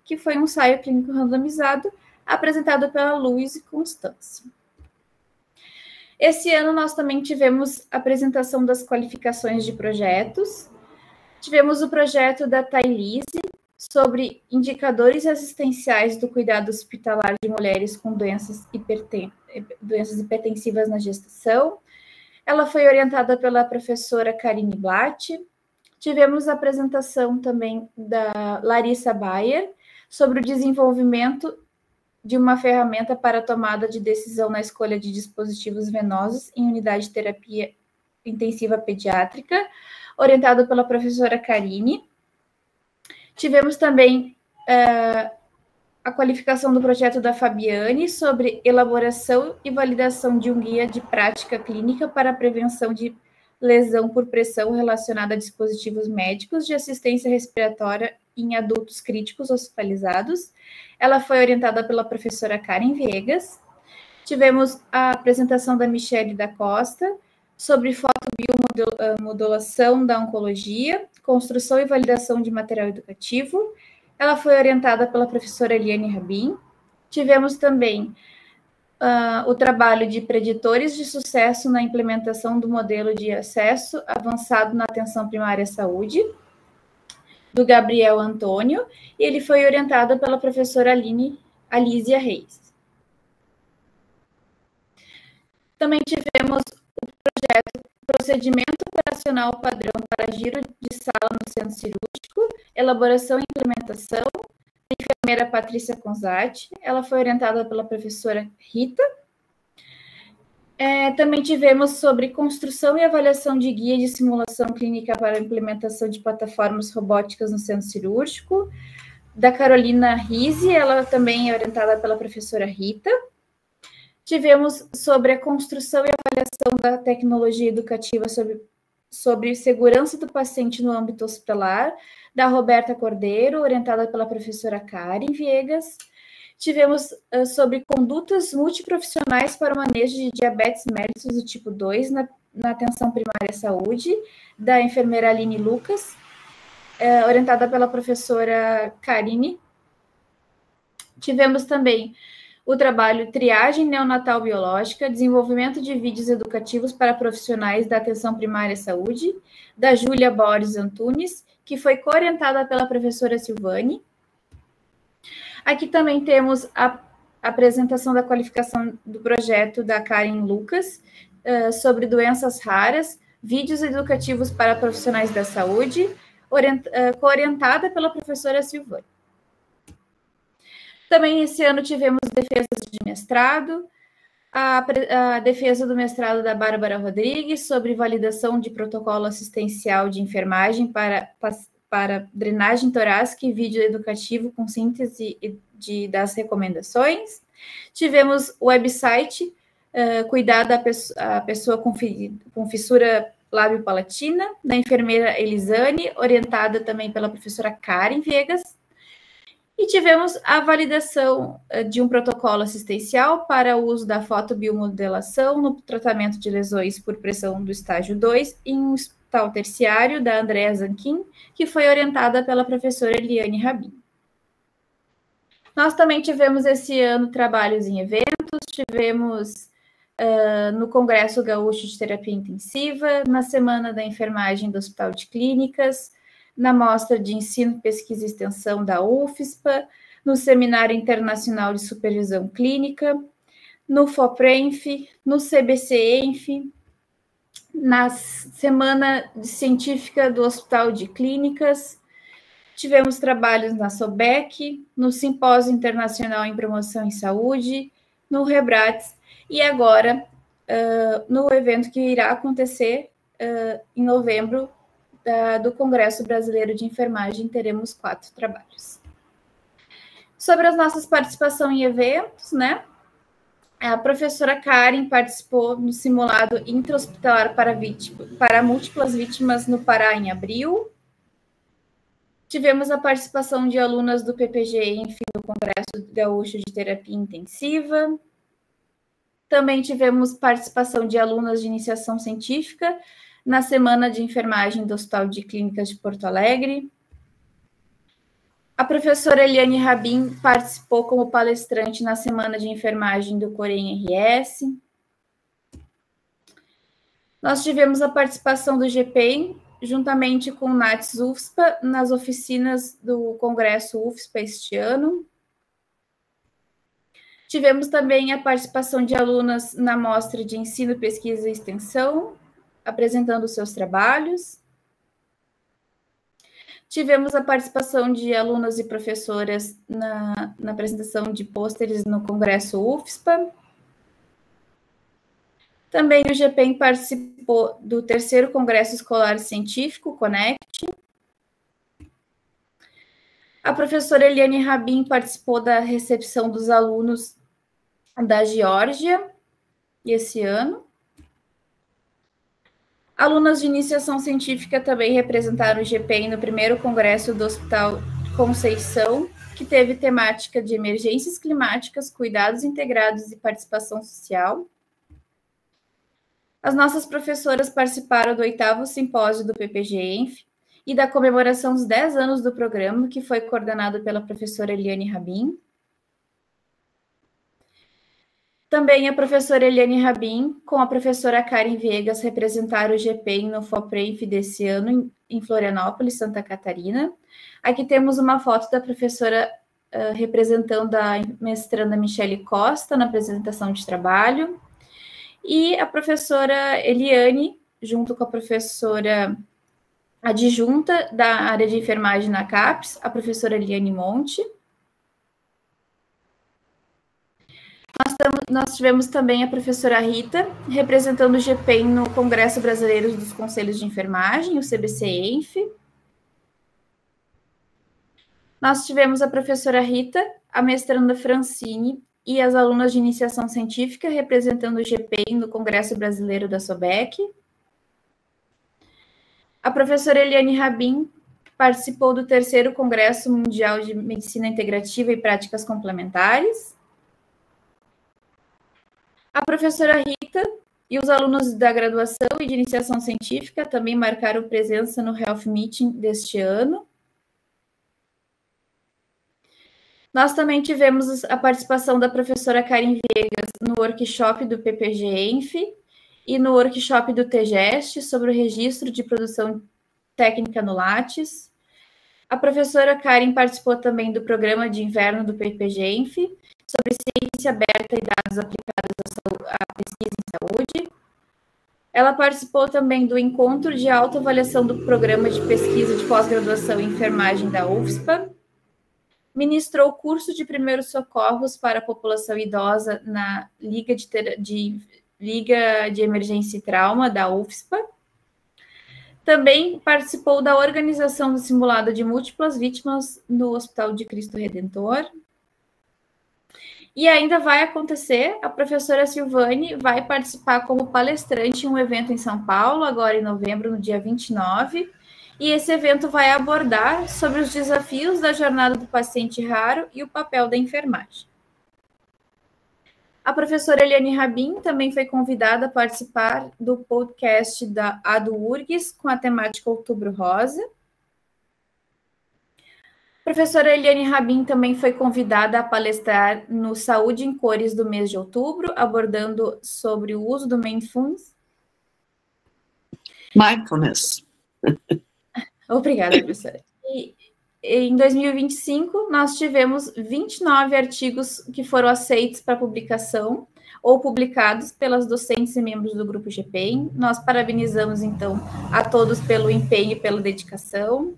[SPEAKER 3] que foi um ensaio clínico randomizado, apresentado pela Luiz Constância. Esse ano, nós também tivemos a apresentação das qualificações de projetos. Tivemos o projeto da Thailise, sobre indicadores assistenciais do cuidado hospitalar de mulheres com doenças hipertensivas na gestação. Ela foi orientada pela professora Karine Blatt. Tivemos a apresentação também da Larissa Bayer sobre o desenvolvimento de uma ferramenta para tomada de decisão na escolha de dispositivos venosos em unidade de terapia intensiva pediátrica, orientado pela professora Karine. Tivemos também a qualificação do projeto da Fabiane sobre elaboração e validação de um guia de prática clínica para a prevenção de lesão por pressão relacionada a dispositivos médicos de assistência respiratória em adultos críticos hospitalizados. Ela foi orientada pela professora Karen Viegas. Tivemos a apresentação da Michele da Costa sobre fotobiomodulação da oncologia, construção e validação de material educativo. Ela foi orientada pela professora Eliane Rabin. Tivemos também o trabalho de preditores de sucesso na implementação do modelo de acesso avançado na atenção primária à saúde, do Gabriel Antônio, e ele foi orientado pela professora Alísia Reis. Também tivemos o projeto Procedimento Operacional Padrão para Giro de Sala no Centro Cirúrgico, elaboração e implementação, da enfermeira Patrícia Conzati. Ela foi orientada pela professora Rita. Também tivemos sobre construção e avaliação de guia de simulação clínica para implementação de plataformas robóticas no centro cirúrgico, da Carolina Rizzi. Ela também é orientada pela professora Rita. Tivemos sobre a construção e avaliação da tecnologia educativa sobre segurança do paciente no âmbito hospitalar, da Roberta Cordeiro, orientada pela professora Karen Viegas. Tivemos sobre condutas multiprofissionais para o manejo de diabetes mellitus do tipo 2 na atenção primária à saúde, da enfermeira Aline Lucas, orientada pela professora Karine. Tivemos também o trabalho Triagem Neonatal Biológica, desenvolvimento de vídeos educativos para profissionais da atenção primária à saúde, da Júlia Borges Antunes, que foi co-orientada pela professora Silvane. Aqui também temos a apresentação da qualificação do projeto da Karen Lucas, sobre doenças raras, vídeos educativos para profissionais da saúde, co-orientada pela professora Silvane. Também esse ano tivemos defesas de mestrado, a defesa do mestrado da Bárbara Rodrigues sobre validação de protocolo assistencial de enfermagem para drenagem torácica e vídeo educativo com síntese das recomendações. Tivemos o website Cuidar da pessoa com fissura lábio-palatina, da enfermeira Elisane, orientada também pela professora Karen Viegas. E tivemos a validação de um protocolo assistencial para o uso da fotobiomodelação no tratamento de lesões por pressão do estágio 2 em um hospital terciário, da Andrea Zanquim, que foi orientada pela professora Eliane Rabin. Nós também tivemos esse ano trabalhos em eventos, tivemos no Congresso Gaúcho de Terapia Intensiva, na Semana da Enfermagem do Hospital de Clínicas, na Mostra de Ensino, Pesquisa e Extensão da UFSPA, no Seminário Internacional de Supervisão Clínica, no FOPRENF, no CBCENF, na Semana Científica do Hospital de Clínicas. Tivemos trabalhos na SOBEC, no Simpósio Internacional em Promoção em Saúde, no Rebrates, e agora no evento que irá acontecer em novembro, do Congresso Brasileiro de Enfermagem, teremos 4 trabalhos. Sobre as nossas participações em eventos, né? A professora Karen participou no simulado intra-hospitalar para múltiplas vítimas no Pará em abril. Tivemos a participação de alunas do PPG-ENF no Congresso Gaúcho de Terapia Intensiva. Também tivemos participação de alunas de iniciação científica na Semana de Enfermagem do Hospital de Clínicas de Porto Alegre. A professora Eliane Rabin participou como palestrante na Semana de Enfermagem do Corém-RS. Nós tivemos a participação do GPEM, juntamente com o NATS UFSPA, nas oficinas do Congresso UFSPA este ano. Tivemos também a participação de alunas na Mostra de Ensino, Pesquisa e Extensão, apresentando seus trabalhos. Tivemos a participação de alunas e professoras na apresentação de pôsteres no Congresso UFSPA. Também o GPEM participou do 3º Congresso Escolar Científico, CONECT. A professora Eliane Rabin participou da recepção dos alunos da Geórgia esse ano. Alunas de iniciação científica também representaram o GPEM no 1º Congresso do Hospital Conceição, que teve temática de emergências climáticas, cuidados integrados e participação social. As nossas professoras participaram do 8º simpósio do PPG-ENF e da comemoração dos 10 anos do programa, que foi coordenado pela professora Eliane Rabin. Também a professora Eliane Rabin, com a professora Karen Viegas, representaram o GPEM no FOPRENF desse ano em Florianópolis, Santa Catarina. Aqui temos uma foto da professora representando a mestranda Michele Costa na apresentação de trabalho. E a professora Eliane, junto com a professora adjunta da área de enfermagem na CAPES, a professora Eliane Monte. Nós tivemos também a professora Rita, representando o GPEM no Congresso Brasileiro dos Conselhos de Enfermagem, o CBC-ENF. Nós tivemos a professora Rita, a mestranda Francine e as alunas de iniciação científica, representando o GPEM no Congresso Brasileiro da SOBEC. A professora Eliane Rabin participou do 3º Congresso Mundial de Medicina Integrativa e Práticas Complementares. A professora Rita e os alunos da graduação e de iniciação científica também marcaram presença no Health Meeting deste ano. Nós também tivemos a participação da professora Karen Viegas no workshop do PPG-ENF e no workshop do TGEST sobre o registro de produção técnica no Lattes. A professora Karen participou também do programa de inverno do PPG-ENF sobre ciência aberta e dados aplicados à pesquisa em saúde. Ela participou também do encontro de autoavaliação do programa de pesquisa de pós-graduação em enfermagem da UFSPA. Ministrou o curso de primeiros socorros para a população idosa na Liga de Emergência e Trauma da UFSPA. Também participou da organização do simulado de múltiplas vítimas no Hospital de Cristo Redentor. E ainda vai acontecer, a professora Silvane vai participar como palestrante em um evento em São Paulo, agora em novembro, no dia 29, e esse evento vai abordar sobre os desafios da jornada do paciente raro e o papel da enfermagem. A professora Eliane Rabin também foi convidada a participar do podcast da ADURGS com a temática Outubro Rosa. A professora Eliane Rabin também foi convidada a palestrar no Saúde em Cores do mês de outubro, abordando sobre o uso do Mindfulness. Obrigada, professora. E em 2025, nós tivemos 29 artigos que foram aceitos para publicação ou publicados pelas docentes e membros do Grupo GPEM. Nós parabenizamos, então, a todos pelo empenho e pela dedicação.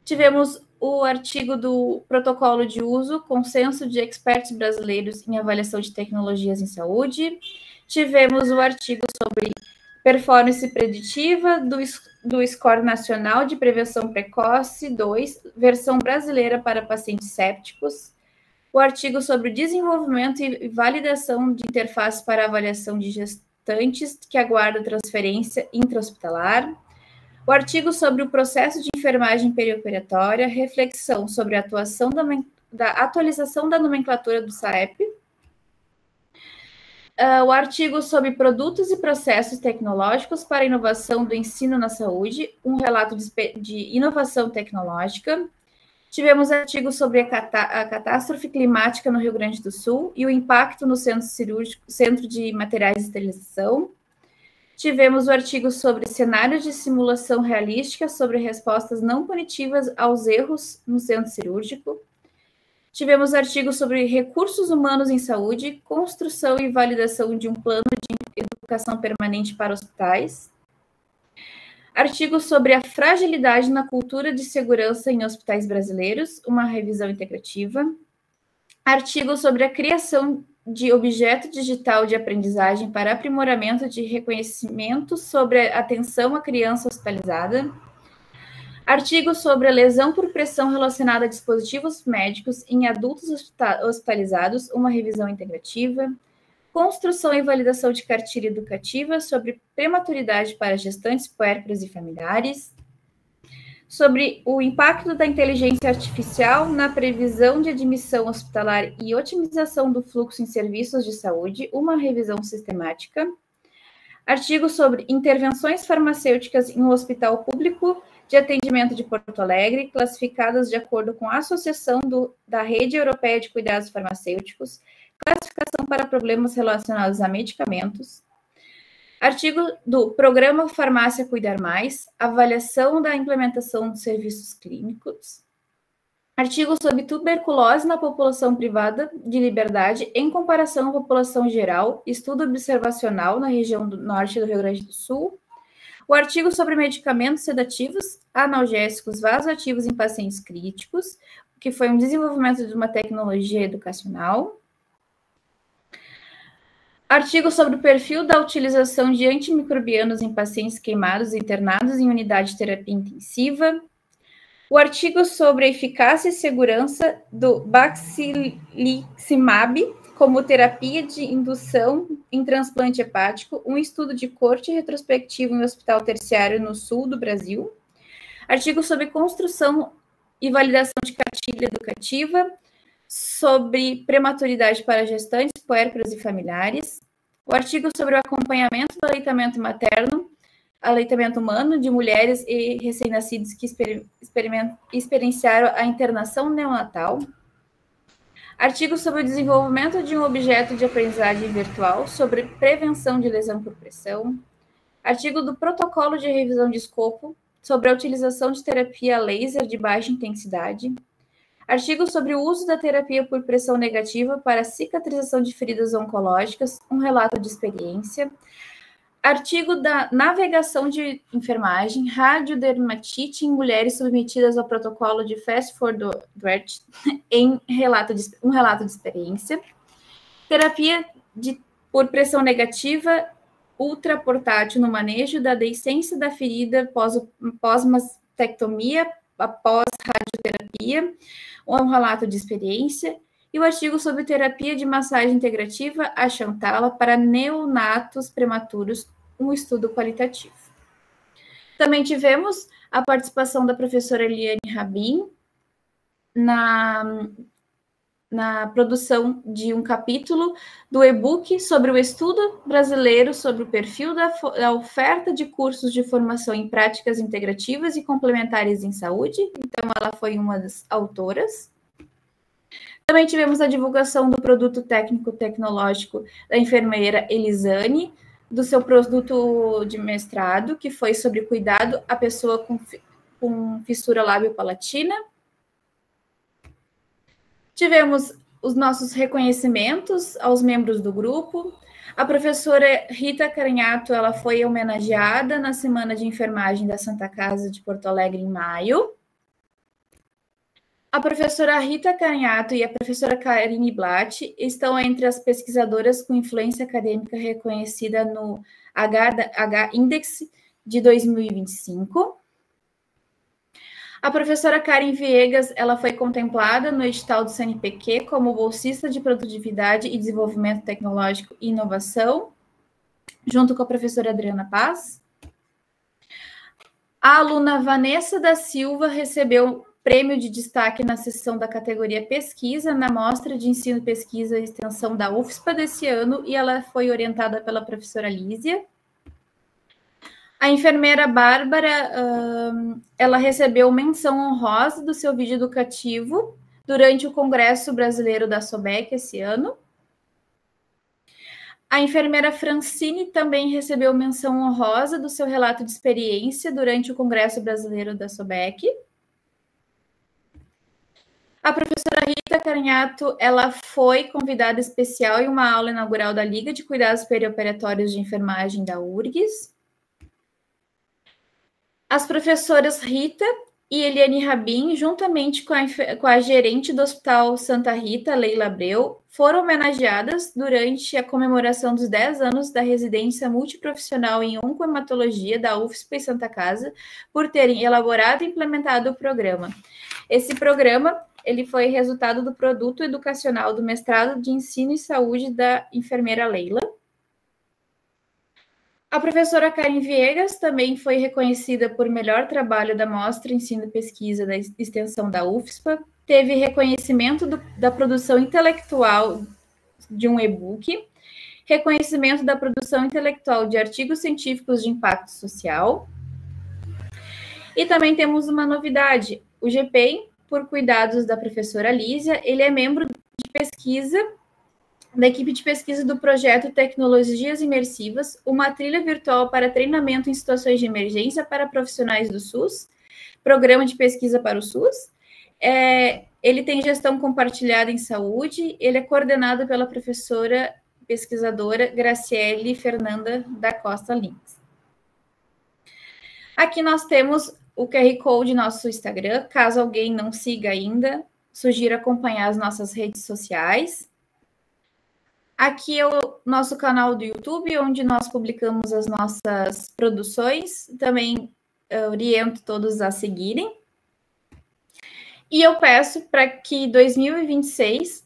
[SPEAKER 3] Tivemos o artigo do Protocolo de Uso, Consenso de Experts Brasileiros em Avaliação de Tecnologias em Saúde. Tivemos o artigo sobre Performance Preditiva do Score Nacional de Prevenção Precoce 2, versão brasileira para pacientes sépticos. O artigo sobre o desenvolvimento e validação de interfaces para avaliação de gestantes que aguardam transferência intra-hospitalar. O artigo sobre o processo de enfermagem perioperatória, reflexão sobre a atuação da atualização da nomenclatura do SAEP. O artigo sobre produtos e processos tecnológicos para a inovação do ensino na saúde, um relato de inovação tecnológica. Tivemos artigo sobre a catástrofe climática no Rio Grande do Sul e o impacto no centro de materiais de esterilização. Tivemos o artigo sobre cenários de simulação realística sobre respostas não punitivas aos erros no centro cirúrgico. Tivemos artigos sobre recursos humanos em saúde, construção e validação de um plano de educação permanente para hospitais. Artigos sobre a fragilidade na cultura de segurança em hospitais brasileiros, uma revisão integrativa. Artigos sobre a criação de objeto digital de aprendizagem para aprimoramento de reconhecimento sobre a atenção à criança hospitalizada. Artigo sobre a lesão por pressão relacionada a dispositivos médicos em adultos hospitalizados, uma revisão integrativa. Construção e validação de cartilha educativa sobre prematuridade para gestantes, puérperas e familiares. Sobre o impacto da inteligência artificial na previsão de admissão hospitalar e otimização do fluxo em serviços de saúde, uma revisão sistemática. Artigo sobre intervenções farmacêuticas em um hospital público de atendimento de Porto Alegre, classificadas de acordo com a Associação da Rede Europeia de Cuidados Farmacêuticos, classificação para problemas relacionados a medicamentos. Artigo do Programa Farmácia Cuidar Mais, avaliação da implementação dos serviços clínicos. Artigo sobre tuberculose na população privada de liberdade em comparação à população geral, estudo observacional na região do norte do Rio Grande do Sul. O artigo sobre medicamentos sedativos, analgésicos, vasoativos em pacientes críticos, que foi um desenvolvimento de uma tecnologia educacional. Artigo sobre o perfil da utilização de antimicrobianos em pacientes queimados e internados em unidade de terapia intensiva. O artigo sobre a eficácia e segurança do Baxiliximab como terapia de indução em transplante hepático, um estudo de corte retrospectivo em hospital terciário no sul do Brasil. Artigo sobre construção e validação de cartilha educativa, sobre prematuridade para gestantes, puérperas e familiares. O artigo sobre o acompanhamento do aleitamento materno, aleitamento humano de mulheres e recém-nascidos que experienciaram a internação neonatal. Artigo sobre o desenvolvimento de um objeto de aprendizagem virtual sobre prevenção de lesão por pressão. Artigo do protocolo de revisão de escopo sobre a utilização de terapia laser de baixa intensidade. Artigo sobre o uso da terapia por pressão negativa para cicatrização de feridas oncológicas, um relato de experiência. Artigo da navegação de enfermagem, radiodermatite em mulheres submetidas ao protocolo de Fast Forward em um relato de experiência. Terapia por pressão negativa ultraportátil no manejo da deiscência da ferida pós-mastectomia, após radioterapia, um relato de experiência. E o artigo sobre terapia de massagem integrativa, a Chantala, para neonatos prematuros, um estudo qualitativo. Também tivemos a participação da professora Eliane Rabin na produção de um capítulo do e-book sobre o estudo brasileiro sobre o perfil da oferta de cursos de formação em práticas integrativas e complementares em saúde. Então, ela foi uma das autoras. Também tivemos a divulgação do produto técnico-tecnológico da enfermeira Elisane, do seu produto de mestrado, que foi sobre cuidado à pessoa com fissura lábio-palatina. Tivemos os nossos reconhecimentos aos membros do grupo. A professora Rita Caranhato, ela foi homenageada na Semana de Enfermagem da Santa Casa de Porto Alegre, em maio. A professora Rita Caranhato e a professora Karine Blatt estão entre as pesquisadoras com influência acadêmica reconhecida no H-Index de 2025. A professora Karen Viegas, ela foi contemplada no edital do CNPq como bolsista de produtividade e desenvolvimento tecnológico e inovação, junto com a professora Adriana Paz. A aluna Vanessa da Silva recebeu prêmio de destaque na seção da categoria Pesquisa, na Mostra de Ensino, Pesquisa e Extensão da UFSPA desse ano, e ela foi orientada pela professora Lísia. A enfermeira Bárbara, ela recebeu menção honrosa do seu vídeo educativo durante o Congresso Brasileiro da SOBEC esse ano. A enfermeira Francine também recebeu menção honrosa do seu relato de experiência durante o Congresso Brasileiro da SOBEC. A professora Rita Caranhato, ela foi convidada especial em uma aula inaugural da Liga de Cuidados Perioperatórios de Enfermagem da URGS. As professoras Rita e Eliane Rabin, juntamente com a gerente do Hospital Santa Rita, Leila Abreu, foram homenageadas durante a comemoração dos 10 anos da residência multiprofissional em oncohematologia da UFSP e Santa Casa, por terem elaborado e implementado o programa. Esse programa ele foi resultado do produto educacional do mestrado de Ensino e Saúde da enfermeira Leila. A professora Karen Viegas também foi reconhecida por melhor trabalho da Mostra Ensino e Pesquisa da Extensão da UFSPA, teve reconhecimento da produção intelectual de um e-book reconhecimento da produção intelectual de artigos científicos de impacto social. E também temos uma novidade, o GPEM, por cuidados da professora Lísia, ele é membro de pesquisa, da equipe de pesquisa do projeto Tecnologias Imersivas, uma trilha virtual para treinamento em situações de emergência para profissionais do SUS, programa de pesquisa para o SUS. Ele tem gestão compartilhada em saúde, ele é coordenado pela professora pesquisadora Graciele Fernanda da Costa Lins. Aqui nós temos o QR Code nosso Instagram, caso alguém não siga ainda, sugiro acompanhar as nossas redes sociais. Aqui é o nosso canal do YouTube, onde nós publicamos as nossas produções, também oriento todos a seguirem. E eu peço para que 2026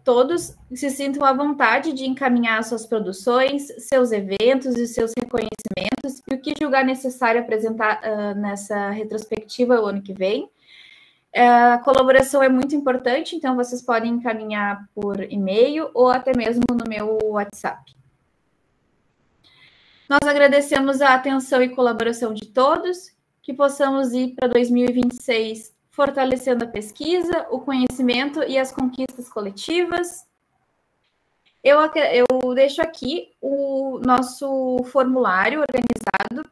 [SPEAKER 3] todos se sintam à vontade de encaminhar suas produções, seus eventos e seus reconhecimentos, e o que julgar necessário apresentar nessa retrospectiva o ano que vem. A colaboração é muito importante, então vocês podem encaminhar por e-mail ou até mesmo no meu WhatsApp. Nós agradecemos a atenção e colaboração de todos, que possamos ir para 2026 fortalecendo a pesquisa, o conhecimento e as conquistas coletivas. Eu deixo aqui o nosso formulário organizado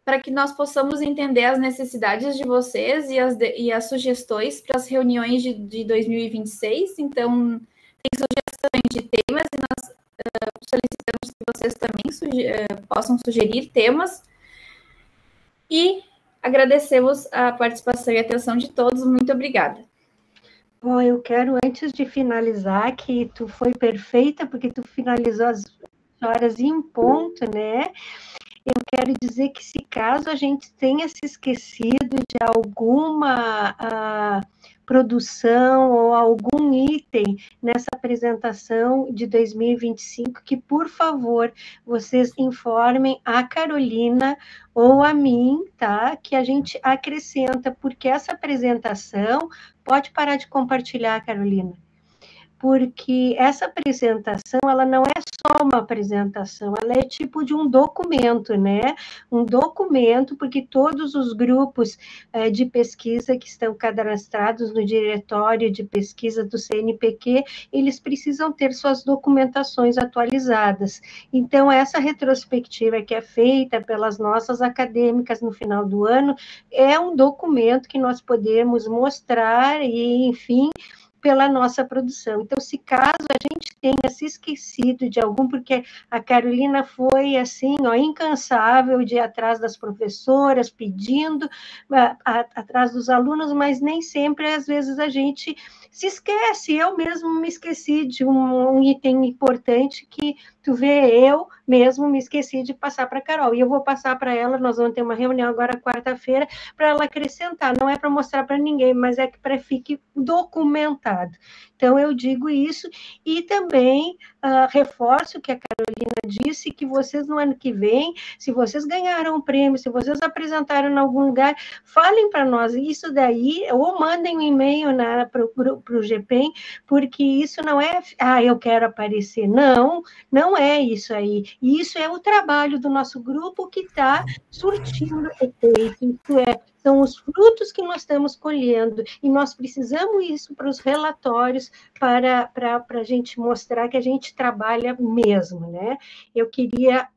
[SPEAKER 3] para que nós possamos entender as necessidades de vocês e as sugestões para as reuniões de 2026. Então, tem sugestões de temas e nós solicitamos que vocês também possam sugerir temas. E agradecemos a participação e atenção de todos. Muito obrigada.
[SPEAKER 1] Bom, eu quero, antes de finalizar, que tu foi perfeita, porque tu finalizou as horas em ponto, né? Eu quero dizer que, se caso a gente tenha se esquecido de alguma produção ou algum item nessa apresentação de 2025, que, por favor, vocês informem a Carolina ou a mim, tá? Que a gente acrescenta, porque essa apresentação... Pode parar de compartilhar, Carolina. Porque essa apresentação, ela não é só uma apresentação, ela é tipo de um documento, né? Um documento, porque todos os grupos de pesquisa que estão cadastrados no diretório de pesquisa do CNPq, eles precisam ter suas documentações atualizadas. Então, essa retrospectiva que é feita pelas nossas acadêmicas no final do ano, é um documento que nós podemos mostrar e, enfim, pela nossa produção. Então, se caso a gente tenha se esquecido de algum, porque a Carolina foi, assim, incansável de ir atrás das professoras, pedindo, atrás dos alunos, mas nem sempre, às vezes, a gente se esquece. Eu mesmo me esqueci de um item importante que, tu vê, eu mesmo me esqueci de passar para a Carol, e eu vou passar para ela, nós vamos ter uma reunião agora, quarta-feira, para ela acrescentar, não é para mostrar para ninguém, mas é que para fique documentado. Então, eu digo isso, e também reforço o que a Carolina disse, que vocês, no ano que vem, se vocês ganharam um prêmio, se vocês apresentaram em algum lugar, falem para nós isso daí, ou mandem um e-mail para o GPEM, porque isso não é, eu quero aparecer, não é isso aí, e isso é o trabalho do nosso grupo que está surtindo efeito, isso são os frutos que nós estamos colhendo, e nós precisamos isso para os relatórios, para a gente mostrar que a gente trabalha mesmo, né? Eu queria...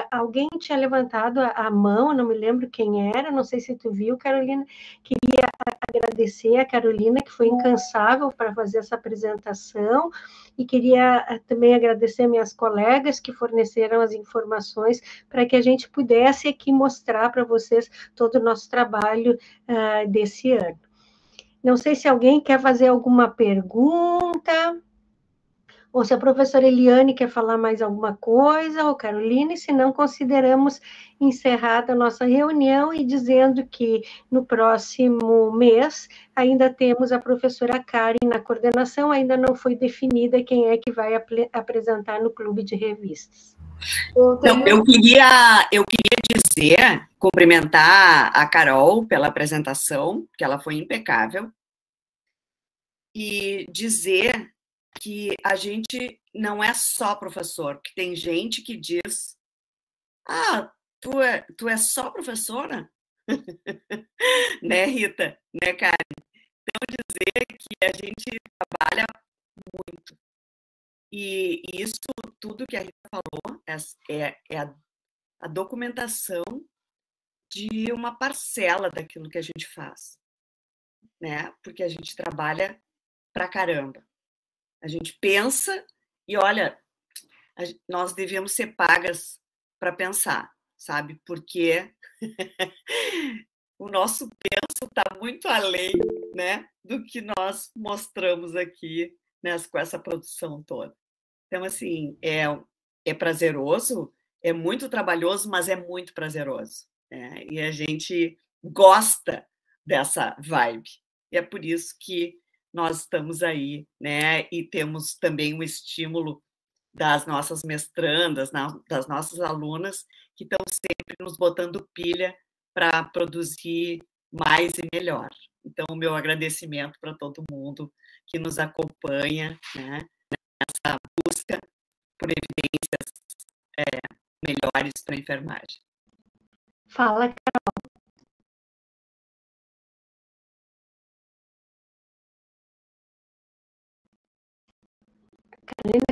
[SPEAKER 1] alguém tinha levantado a mão, não me lembro quem era, não sei se tu viu, Carolina, queria agradecer a Carolina, que foi incansável para fazer essa apresentação, e queria também agradecer minhas colegas que forneceram as informações para que a gente pudesse aqui mostrar para vocês todo o nosso trabalho desse ano. Não sei se alguém quer fazer alguma pergunta, ou se a professora Eliane quer falar mais alguma coisa, ou Carolina, e se não, consideramos encerrada a nossa reunião e dizendo que no próximo mês ainda temos a professora Karen na coordenação, ainda não foi definida quem é que vai apresentar no clube de revistas.
[SPEAKER 2] Então, eu queria dizer, cumprimentar a Carol pela apresentação, que ela foi impecável, e dizer que a gente não é só professor, porque tem gente que diz, tu é só professora? Né, Rita? Né, Karen? Então, dizer que a gente trabalha muito. E isso, tudo que a Rita falou, é a documentação de uma parcela daquilo que a gente faz, né? Porque a gente trabalha pra caramba. A gente pensa e, olha, nós devíamos ser pagas para pensar, sabe? Porque o nosso penso está muito além, né, do que nós mostramos aqui, né, com essa produção toda. Então, assim, é prazeroso, é muito trabalhoso, mas é muito prazeroso. Né? E a gente gosta dessa vibe. E é por isso que nós estamos aí, né? E temos também um estímulo das nossas mestrandas, das nossas alunas, que estão sempre nos botando pilha para produzir mais e melhor. Então, o meu agradecimento para todo mundo que nos acompanha, né, nessa busca por evidências melhores para a enfermagem.
[SPEAKER 1] Fala, Carol. Carolina,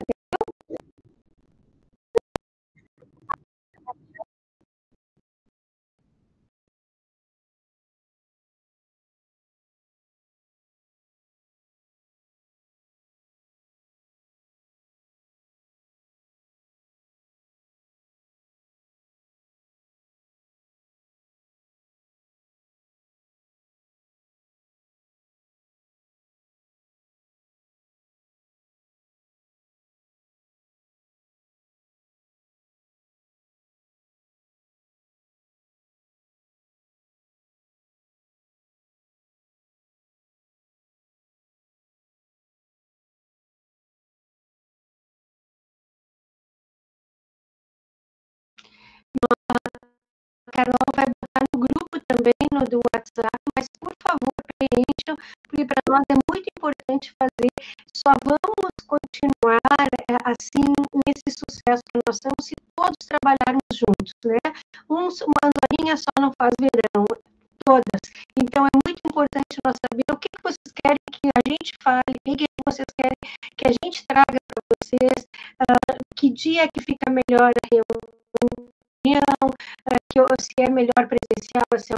[SPEAKER 1] a Carol vai botar no grupo também, no do WhatsApp, mas, por favor, preencham, porque para nós é muito importante fazer. Só vamos continuar assim, nesse sucesso que nós temos, se todos trabalharmos juntos, né? Uma andorinha só não faz verão, todas. Então, é muito importante nós saber o que vocês querem que a gente fale, o que vocês querem que a gente traga para vocês, que dia que fica melhor a reunião, se é melhor presencial, se é